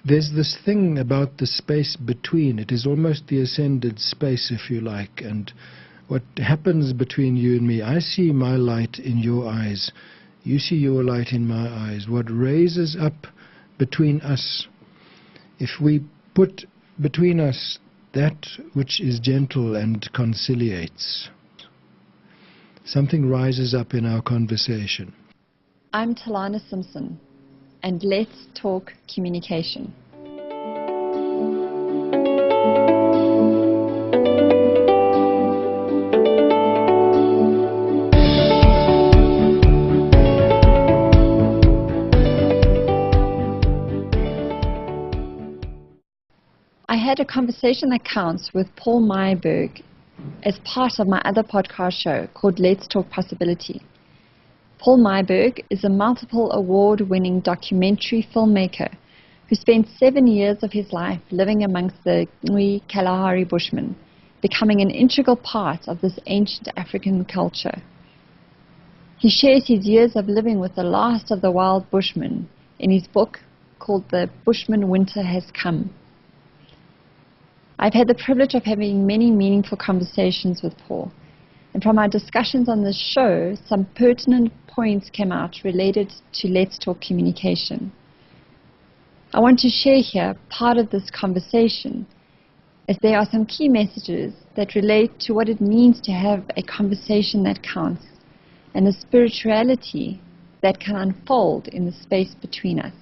there's this thing about the space between. It is almost the ascended space, if you like, and what happens between you and me. I see my light in your eyes. You see your light in my eyes. What raises up between us, if we put between us that which is gentle and conciliates, something rises up in our conversation. I'm Talana Simpson, and let's talk communication. I had a conversation that counts with Paul Myburgh as part of my other podcast show called Let's Talk Possibility. Paul Myburgh is a multiple award-winning documentary filmmaker who spent 7 years of his life living amongst the Kalahari Bushmen, becoming an integral part of this ancient African culture. He shares his years of living with the last of the wild Bushmen in his book called The Bushman Winter Has Come. I've had the privilege of having many meaningful conversations with Paul, and from our discussions on this show, some pertinent points came out related to Let's Talk communication. I want to share here part of this conversation, as there are some key messages that relate to what it means to have a conversation that counts, and the spirituality that can unfold in the space between us.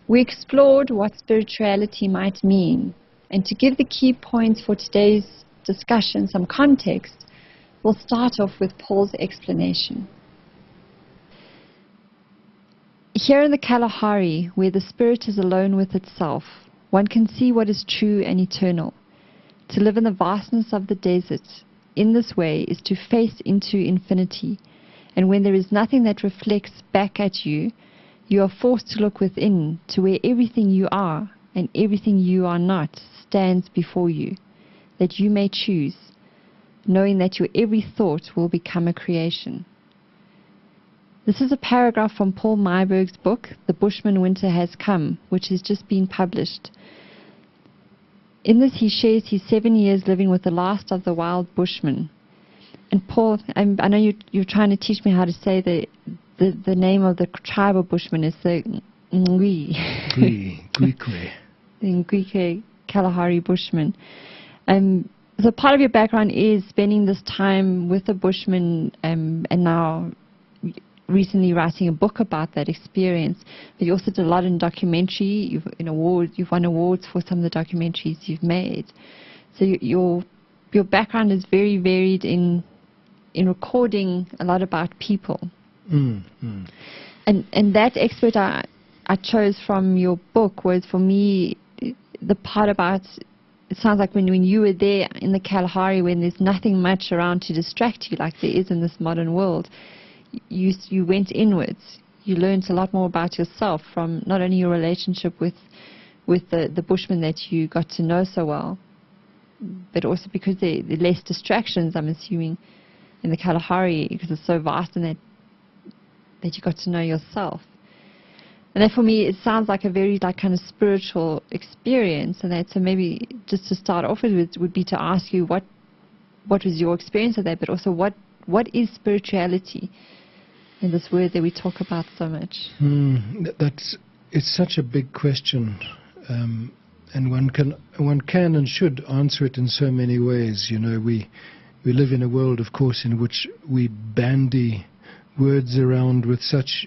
We explored what spirituality might mean, and to give the key points for today's discussion some context, we'll start off with Paul's explanation. Here in the Kalahari, where the spirit is alone with itself, one can see what is true and eternal. To live in the vastness of the desert in this way is to face into infinity, and when there is nothing that reflects back at you, you are forced to look within, to where everything you are and everything you are not stands before you, that you may choose, knowing that your every thought will become a creation. This is a paragraph from Paul Myburgh's book, The Bushman Winter Has Come, which has just been published. In this he shares his 7 years living with the last of the wild Bushmen. And Paul, I know you're trying to teach me how to say the name of the tribe of Bushmen is the Ngui. Ngui. The Ngui Kalahari Bushmen. So part of your background is spending this time with the Bushmen and now recently writing a book about that experience. But you also did a lot in documentary. You've won awards for some of the documentaries you've made. So your background is very varied in recording a lot about people. And that excerpt I chose from your book was, for me, the part about, it sounds like when you were there in the Kalahari, when there's nothing much around to distract you like there is in this modern world, you went inwards. You learned a lot more about yourself from not only your relationship with the Bushmen that you got to know so well, but also because there are less distractions, I'm assuming, in the Kalahari, because it's so vast, and that you got to know yourself. And that, for me, it sounds like a very kind of spiritual experience. And that, so maybe just to start off with would be to ask you what was your experience of that, but also what is spirituality in this word that we talk about so much? It's such a big question, and one can and should answer it in so many ways. We live in a world, of course, in which we bandy words around with such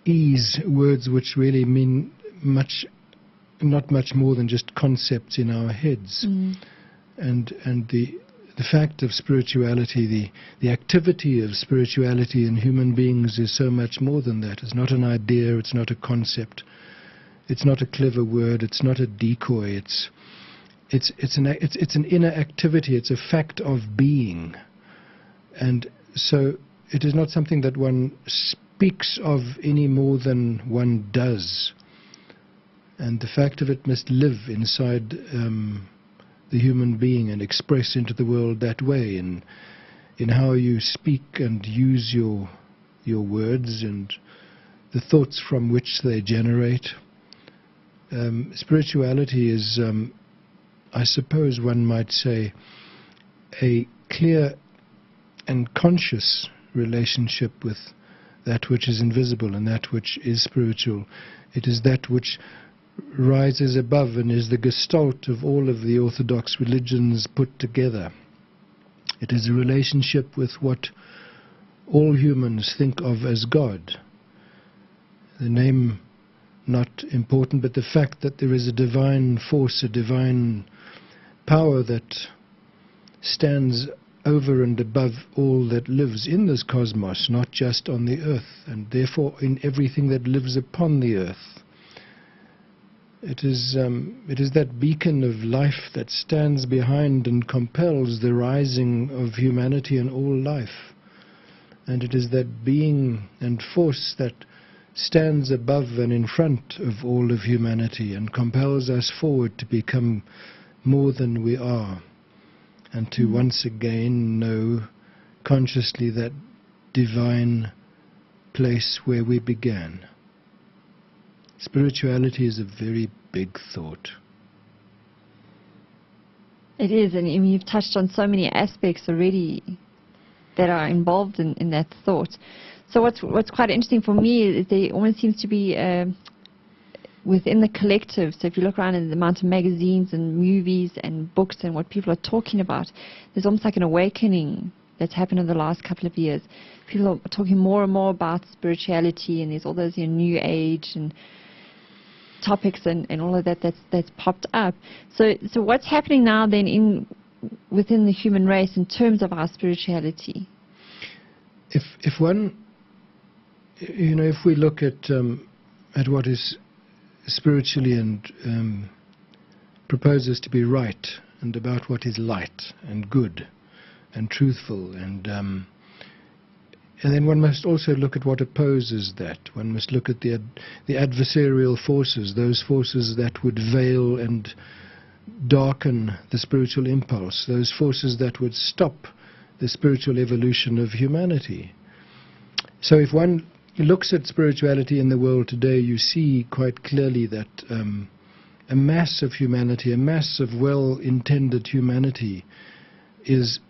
ease, words which really mean not much more than just concepts in our heads. And the fact of spirituality, the activity of spirituality in human beings is so much more than that. It's not an idea, it's not a concept, it's not a clever word, it's not a decoy, it's an inner activity, it's a fact of being. And so it is not something that one speaks of any more than one does. And the fact of it must live inside the human being and express into the world that way, in how you speak and use your words and the thoughts from which they generate. Spirituality is, I suppose one might say, a clear and conscious relationship with that which is invisible and that which is spiritual. It is that which rises above and is the gestalt of all of the orthodox religions put together. It is a relationship with what all humans think of as God. The name not important, but the fact that there is a divine force, a divine power that stands over and above all that lives in this cosmos, not just on the earth, and therefore in everything that lives upon the earth. It is that beacon of life that stands behind and compels the rising of humanity and all life. And it is that being and force that stands above and in front of all of humanity and compels us forward to become more than we are, and to once again know consciously that divine place where we began. Spirituality is a very big thought. It is, and you've touched on so many aspects already that are involved in that thought. So what's quite interesting for me is there almost seems to be within the collective. So if you look around in the amount of magazines and movies and books and what people are talking about, there's almost like an awakening that's happened in the last couple of years. People are talking more and more about spirituality, and there's all those new age and topics and all of that that's popped up. So what's happening now then within the human race in terms of our spirituality? If one, if we look at what is spiritually and proposes to be right, and about what is light and good and truthful, and then one must also look at what opposes that. One must look at the adversarial forces, those forces that would veil and darken the spiritual impulse, those forces that would stop the spiritual evolution of humanity. So if one looks at spirituality in the world today, you see quite clearly that a mass of humanity, a mass of well-intended humanity is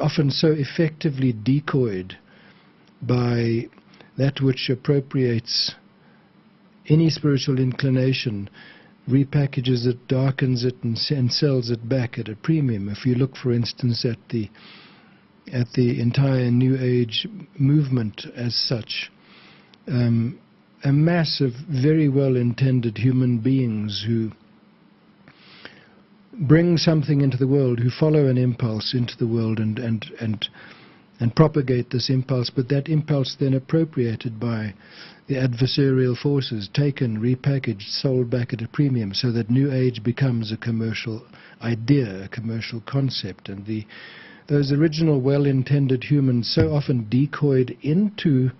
often so effectively decoyed by that which appropriates any spiritual inclination, repackages it, darkens it, and sells it back at a premium. If you look, for instance, at the entire New Age movement as such, a mass of very well-intended human beings who bring something into the world, who follow an impulse into the world and propagate this impulse, but that impulse then appropriated by the adversarial forces, taken, repackaged, sold back at a premium, so that New Age becomes a commercial idea, a commercial concept, and those original well-intended humans so often decoyed into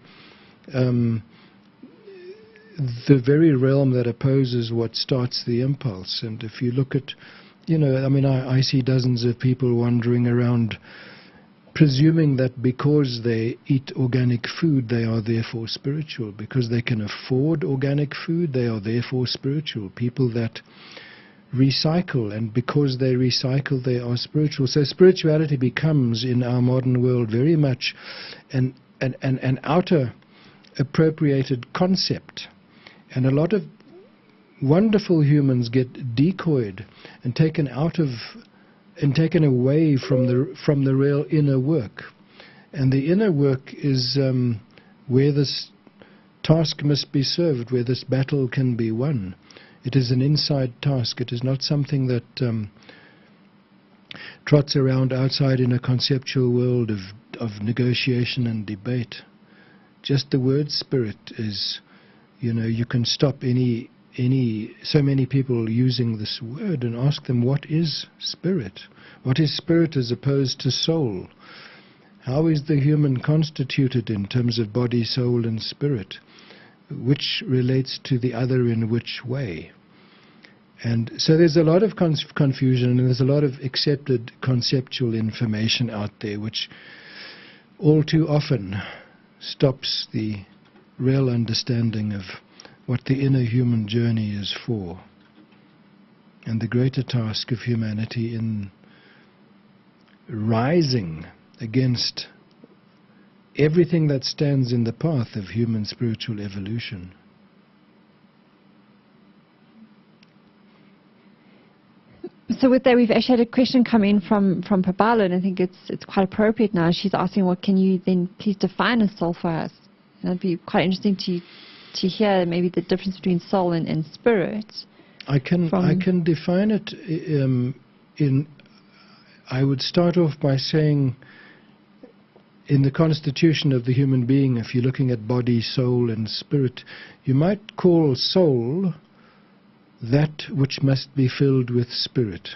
the very realm that opposes what starts the impulse. And if you look at, I see dozens of people wandering around presuming that because they eat organic food, they are therefore spiritual. Because they can afford organic food, they are therefore spiritual. People that recycle, and because they recycle, they are spiritual. So spirituality becomes, in our modern world, very much an outer appropriated concept. And a lot of wonderful humans get decoyed and taken out of and taken away from the real inner work. And the inner work is where this task must be served, where this battle can be won. It is an inside task. It is not something that trots around outside in a conceptual world of negotiation and debate. Just the word spirit is, you can stop so many people using this word and ask them, what is spirit? What is spirit as opposed to soul? How is the human constituted in terms of body, soul and spirit? Which relates to the other in which way? And so there's a lot of confusion, and there's a lot of accepted conceptual information out there which all too often stops the real understanding of what the inner human journey is for, and the greater task of humanity in rising against everything that stands in the path of human spiritual evolution. So with that, we've actually had a question come in from Pabalo, and I think it's quite appropriate now. She's asking, what can you then please define as soul for us? And it'd be quite interesting to hear maybe the difference between soul and spirit. I can define it I would start off by saying, in the constitution of the human being, if you're looking at body, soul and spirit, you might call soul that which must be filled with spirit.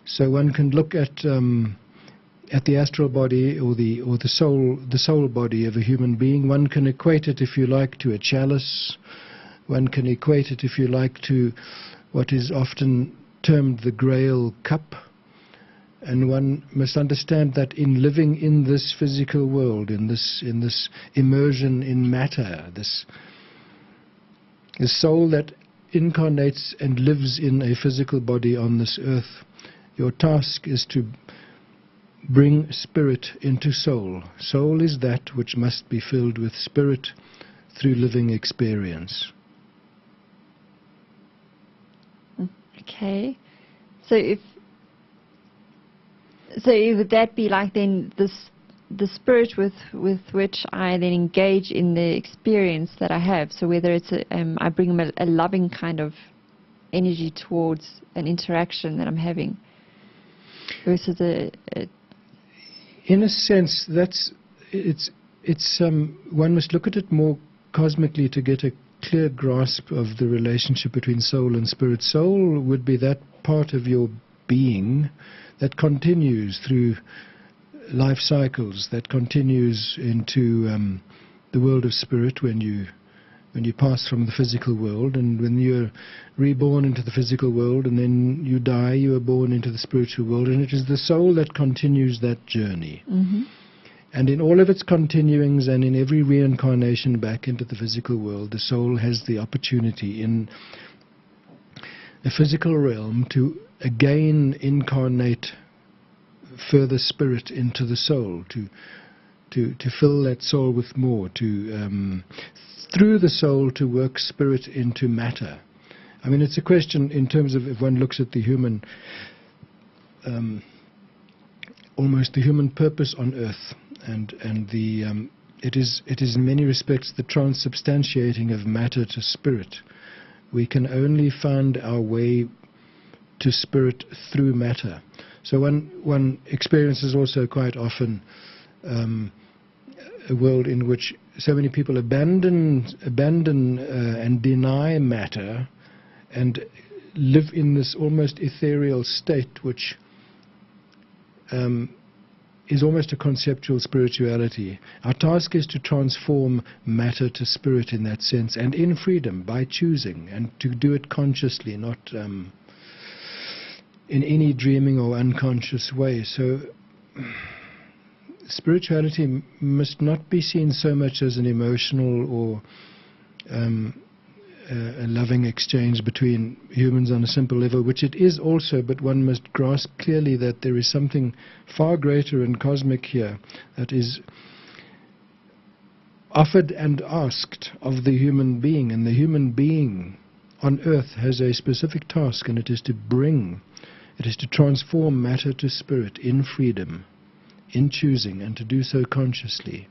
So one can look at the astral body or the soul body of a human being. One can equate it, if you like, to a chalice. One can equate it, if you like, to what is often termed the Grail cup. And one must understand that in living in this physical world, in this immersion in matter, this soul that incarnates and lives in a physical body on this earth, your task is to bring spirit into soul. Soul is that which must be filled with spirit through living experience. Okay. So would that be like then the spirit with which I then engage in the experience that I have? So whether it's I bring a loving kind of energy towards an interaction that I'm having, versus in a sense, one must look at it more cosmically to get a clear grasp of the relationship between soul and spirit. Soul would be that part of your being that continues through life cycles, that continues into the world of spirit when you pass from the physical world, and when you're reborn into the physical world, and then you die, you are born into the spiritual world, and it is the soul that continues that journey. Mm-hmm. And in all of its continuings and in every reincarnation back into the physical world, the soul has the opportunity in the physical realm to again incarnate further spirit into the soul, to fill that soul with more, to through the soul to work spirit into matter. I mean, it's a question in terms of, if one looks at the human, almost the human purpose on earth, and it is in many respects the transubstantiating of matter to spirit. We can only find our way to spirit through matter. So one experiences also quite often a world in which so many people abandon and deny matter and live in this almost ethereal state, which is almost a conceptual spirituality. Our task is to transform matter to spirit in that sense, and in freedom, by choosing, and to do it consciously, not in any dreaming or unconscious way. So spirituality must not be seen so much as an emotional or a loving exchange between humans on a simple level, which it is also, but one must grasp clearly that there is something far greater and cosmic here that is offered and asked of the human being. And the human being on earth has a specific task, and it is to transform matter to spirit in freedom, in choosing, and to do so consciously.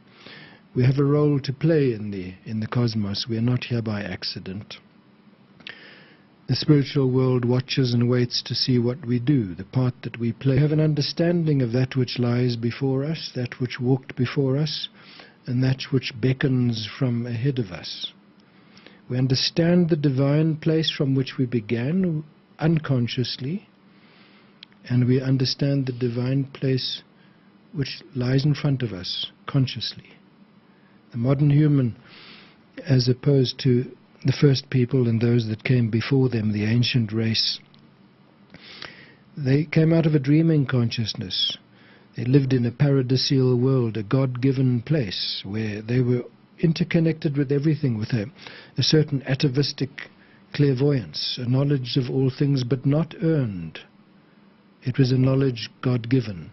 We have a role to play in the cosmos. We are not here by accident. The spiritual world watches and waits to see what we do, the part that we play. We have an understanding of that which lies before us, that which walked before us, and that which beckons from ahead of us. We understand the divine place from which we began unconsciously, and we understand the divine place which lies in front of us consciously. The modern human, as opposed to the first people and those that came before them, the ancient race, they came out of a dreaming consciousness. They lived in a paradisial world, a God-given place, where they were interconnected with everything, with a certain atavistic clairvoyance, a knowledge of all things, but not earned. It was a knowledge God-given.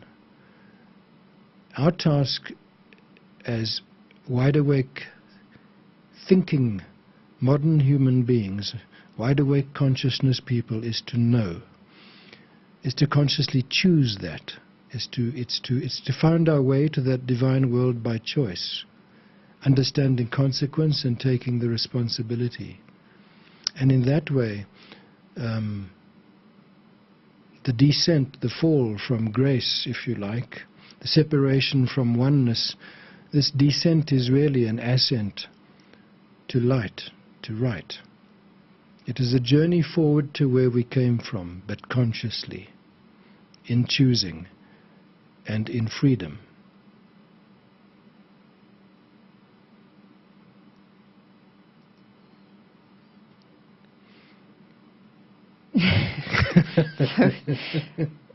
Our task as wide-awake, thinking, modern human beings, wide-awake consciousness people, is to know, is to consciously choose that, it's to find our way to that divine world by choice, understanding consequence and taking the responsibility. And in that way, the descent, the fall from grace, if you like, the separation from oneness, this descent is really an ascent to light, to right. It is a journey forward to where we came from, but consciously, in choosing and in freedom.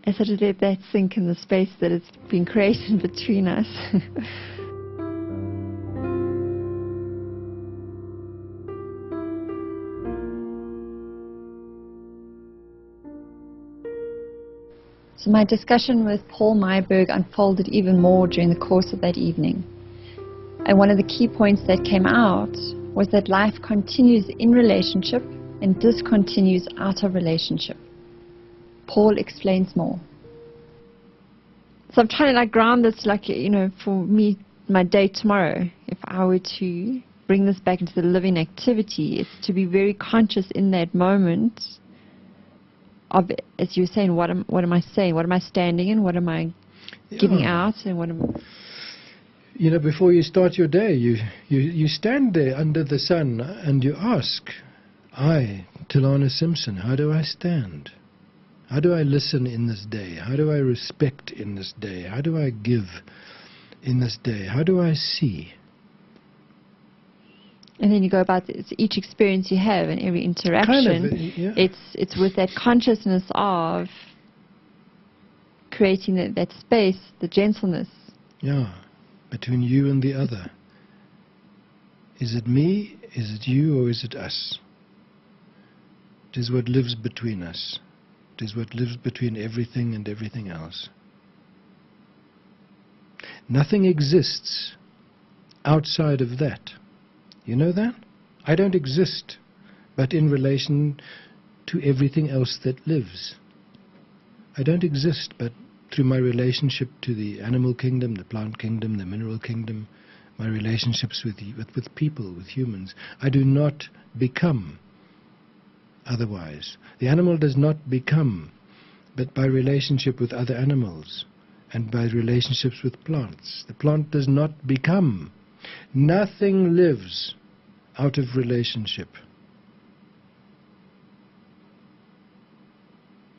I sort of let that sink in the space that it's been created between us. So my discussion with Paul Myburgh unfolded even more during the course of that evening. And one of the key points that came out was that life continues in relationship and discontinues out of relationship. Paul explains more. So I'm trying to ground this, for me, my day tomorrow, if I were to bring this back into the living activity, it's to be very conscious in that moment of, as you were saying, what am I saying? What am I standing in? What am I giving out? And what am before you start your day, you stand there under the sun and you ask, I, Tilana Simpson, how do I stand? How do I listen in this day? How do I respect in this day? How do I give in this day? How do I see? And then you go about each experience you have and every interaction. Yeah. It's with that consciousness of creating that space, the gentleness. Yeah, between you and the other. Is it me? Is it you? Or is it us? It is what lives between us. It is what lives between everything and everything else. Nothing exists outside of that. You know that? I don't exist, but in relation to everything else that lives. I don't exist, but through my relationship to the animal kingdom, the plant kingdom, the mineral kingdom, my relationships with people, with humans. I do not become otherwise. The animal does not become, but by relationship with other animals and by relationships with plants. The plant does not become. Nothing lives out of relationship.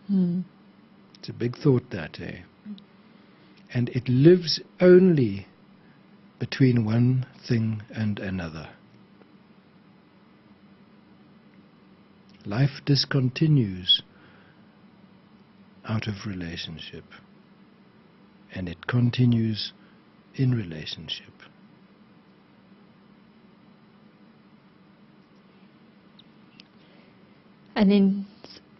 It's a big thought, that, eh? And it lives only between one thing and another. Life discontinues out of relationship, and it continues in relationship. And then,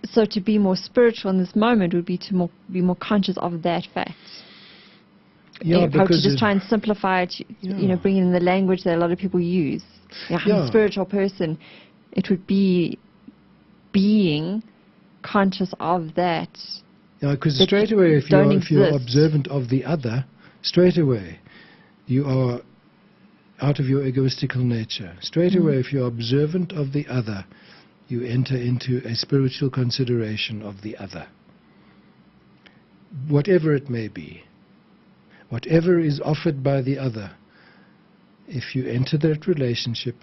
so to be more spiritual in this moment would be to be more conscious of that fact. Yeah, How to because just try and simplify it, bring in the language that a lot of people use. I'm a spiritual person. It would be being conscious of that. Yeah, because straight away, if you're observant of the other, straight away you are out of your egoistical nature. Straight away, if you're observant of the other, you enter into a spiritual consideration of the other. Whatever it may be, whatever is offered by the other, if you enter that relationship,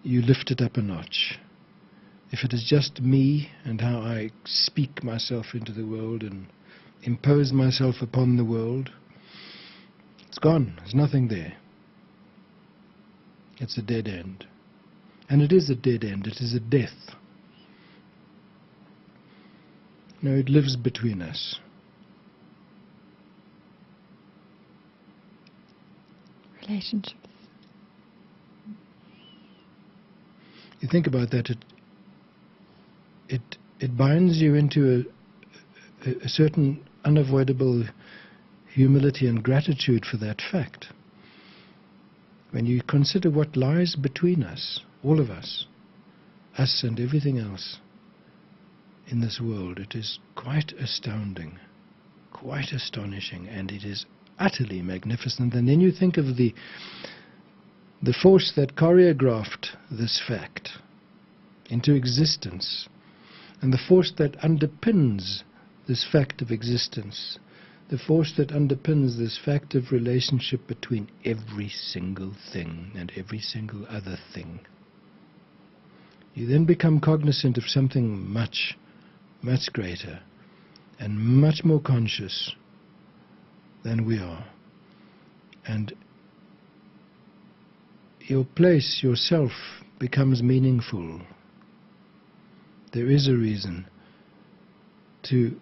you lift it up a notch. If it is just me and how I speak myself into the world and impose myself upon the world, it's gone. There's nothing there. It's a dead end. And it is a dead end. It is a death. No, it lives between us. Relationships. you think about that, it binds you into a certain unavoidable humility and gratitude for that fact. When you consider what lies between us, all of us and everything else in this world, it is quite astounding, quite astonishing, and it is utterly magnificent. And then you think of the force that choreographed this fact into existence, and the force that underpins this fact of existence, the force that underpins this fact of relationship between every single thing and every single other thing. You then become cognizant of something much, much greater and much more conscious than we are. And your place, yourself, becomes meaningful. There is a reason to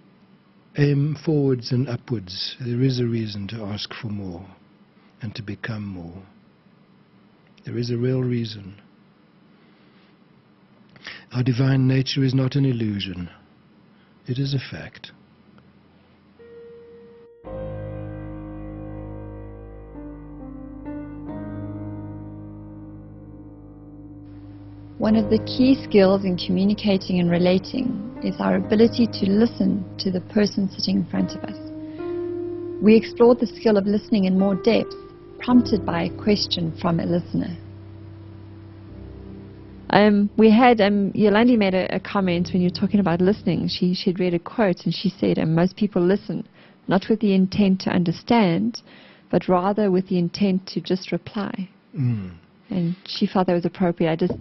aim forwards and upwards. There is a reason to ask for more and to become more. There is a real reason. Our divine nature is not an illusion. It is a fact. One of the key skills in communicating and relating is our ability to listen to the person sitting in front of us. We explored the skill of listening in more depth, prompted by a question from a listener. We had, Yolandi made a comment when you were talking about listening. She'd read a quote and she said, most people listen, not with the intent to understand, but rather with the intent to just reply. And she felt that was appropriate. I just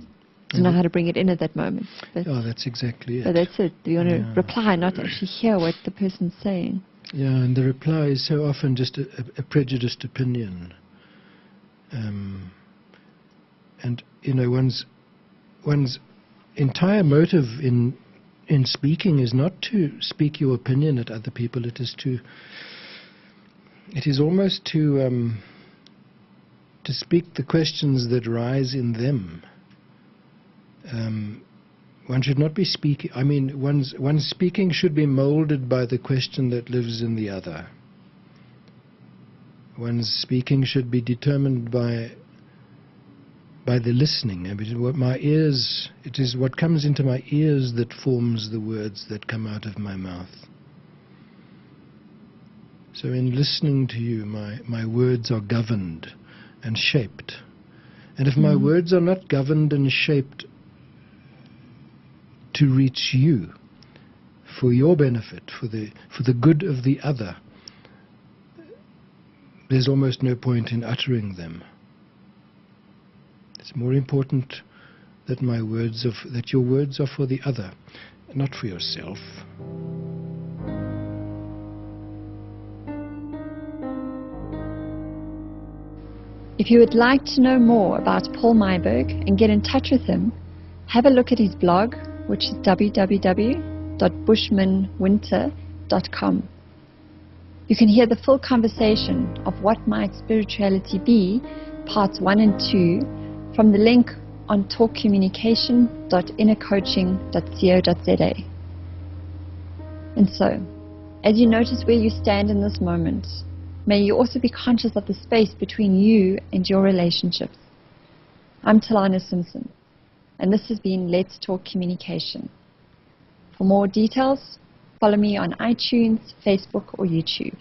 didn't know how to bring it in at that moment. But, that's exactly it. But that's it. You want to reply, not actually hear what the person's saying. Yeah, and the reply is so often just a prejudiced opinion. And, you know, one's entire motive in speaking is not to speak your opinion at other people. It is almost to speak the questions that rise in them. One should not be speaking. I mean, one's speaking should be molded by the question that lives in the other. One's speaking should be determined by the listening. I mean, it is what comes into my ears that forms the words that come out of my mouth. So in listening to you, my words are governed and shaped. And if my words are not governed and shaped to reach you, for your benefit, for the good of the other, there's almost no point in uttering them. It's more important that your words are for the other, not for yourself. If you would like to know more about Paul Myburgh and get in touch with him, have a look at his blog, which is www.bushmanwinter.com. You can hear the full conversation of What Might Spirituality Be, parts 1 and 2, from the link on talkcommunication.innercoaching.co.za. And so, as you notice where you stand in this moment, may you also be conscious of the space between you and your relationships. I'm Talana Simpson, and this has been Let's Talk Communication. For more details, follow me on iTunes, Facebook, or YouTube.